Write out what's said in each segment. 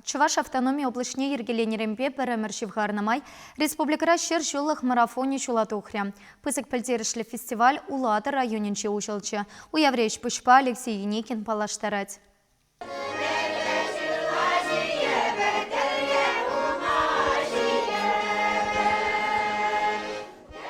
Чуваш автономия облачне ергеленеремпе пәрәмірші ғарнамай республикара шер жолық марафоне чулаты ұқря. Пызык пілдерішлі фестиваль Улады районенче ұшылчы. Уявреш пұшпа Алексей Еникин палаштарать.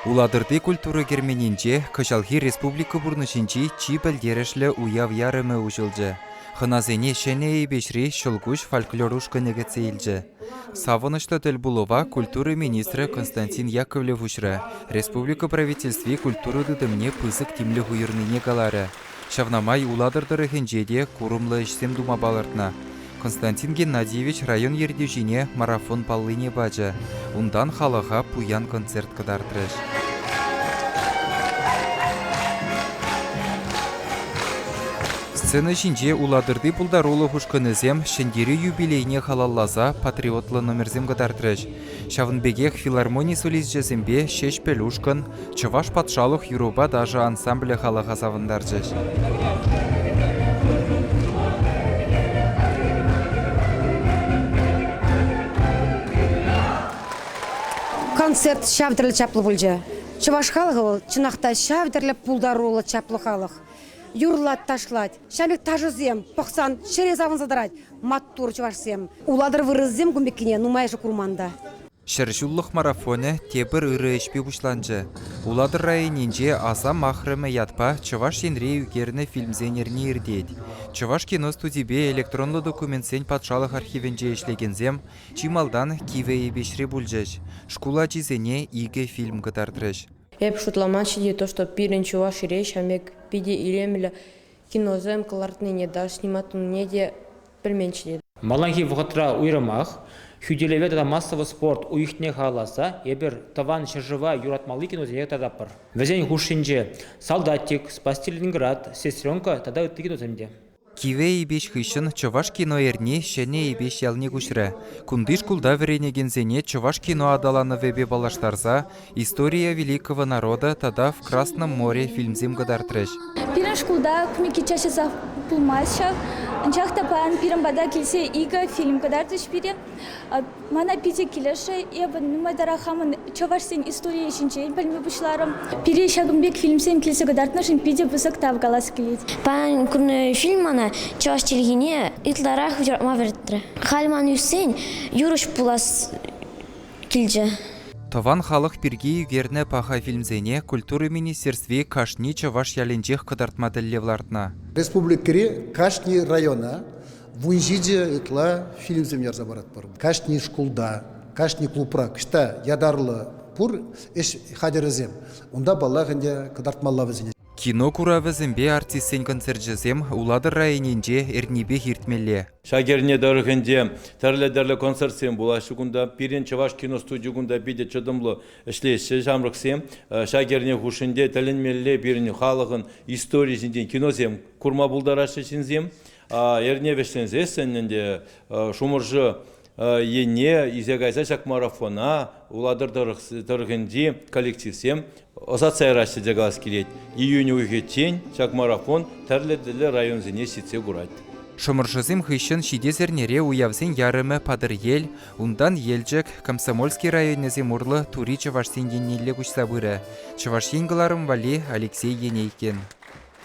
Уладырды культура герменинче Кышалхи республика бурнышинчи чи пілдерішлі уяв ярымы ұшылчы. Хыназене шәне бешри шылгуш фольклорушка негецейлжі. Савынышлы тіл булова культура министрі Константин Яковлев ұшры. Республика правительстве культуры дыдымне пызык тимлі хуйырныне галары. Шавнамай уладырдыры хенжеде курумлы ішсем дума балыртна. Константин Геннадьевич район ердеужіне марафон паллыне бачы. Ундан халыға пуян концерт кыдартырыш. Сцена жинже уладырды пулдарулы хушканызем шендері юбилейне халаллаза патриотлы номерзем кыдартырыш. Шавынбегех филармоний солизжезембе шеш пелушкан, чываш патшалых юруба даже ансамбле халыға савындаржыш. Концерт шавдырлы чаплы бульжа. Чываш халығы чынақта шавдырлы пулдарулы чаплы халық. Юрлат ташлать, шамик тажызем, пықсан, шере завын задырать, маттур чывашсем. Уладыр вырыззем күмбеккене, нумайшы курманда. Шыржуллық марафоны тебір үрі ішпе бұшланжы. Уладыр районенже аса махрымы ятпа Чываш енре үгеріні фильмзенеріне ирдет. Чываш кино студибе электронлы документсен патшалық архивенже ішлегензем, чималдан киве ебешре бұлжыш. Шкула чизене иге фильм кытартырыш. Эп шутламанчы де то, что пирен Чуваш рейш, амек пиде илемля кинозем калартныне да сниматыне де пельменчи де. Маланхи вғытра уйрамах, хюделеве да массовый спорт уйхтне халаса, ебер таван шержива юратмалы кинозе тадапыр. Везен хушинже солдатик, спасти Ленинград, сестренка тада үтті киноземде. Киве ебеш хышын Чываш кино ерне шәне ебеш ялне күшірі. Кундыш кулда веренегензене Чываш кино адаланы вебе балаштарза «История великого народа» тада в Красном море фильмзем гадартырыш. Пирен шкулда күмеки чашаса пулмайша, анчақта пан пирен бада келсе ига фильм гадартыш пире. Мана пиде келеші, ебін нумайдара хамын Чывашсен история ішінче білме бұшларым. Пире шагымбек фильмсен келсе гадартнышын пиде бұсық тавгаласы келет. Пан күрні фильмана Чываш телегине итларах жарма верттірі. Халман үсен юрыш пулас келже. Таван халық пирги үгерне паха фильмзене культуры министерстве кашни Чываш яленчех кыдартмадыллевлартна. Республикаре кашни района вунжиде итла фильмзем ярзабарат бар. Кашни шкулда, кашни клубра, кышта ядарлы пур эш хадерезем. Унда балагынде кыдартмаллавызене. Кино куравызымбе артистсен концертжезем Уладыр районенже эрнебе хиртмелле. Шагерне дәрігінде тәрлі концертсен булашығында пирен Чываш кино студиягында биде чыдымлы ішлеші жамрықсем. Шагерне хушінде тәлінмелле бірін халығын историясінден кинозем курма булдарашы шинзем. Эрнебештен зесенінде шумыржы ене изегайса шак марафона Уладыр дәрігінде коллективсем Осацайрашты жагалас келет. Июнь уйгетен шак марафон тәрлі район зене сетсе құрайды. Шымыршызым хыщын шидезернере уявзен ярымы падыр ел, ундан елжік Комсомольский районезем урлы тури Чывашсен еннелі күшсабыры. Чываш енгіларым вали Алексей Енейкен.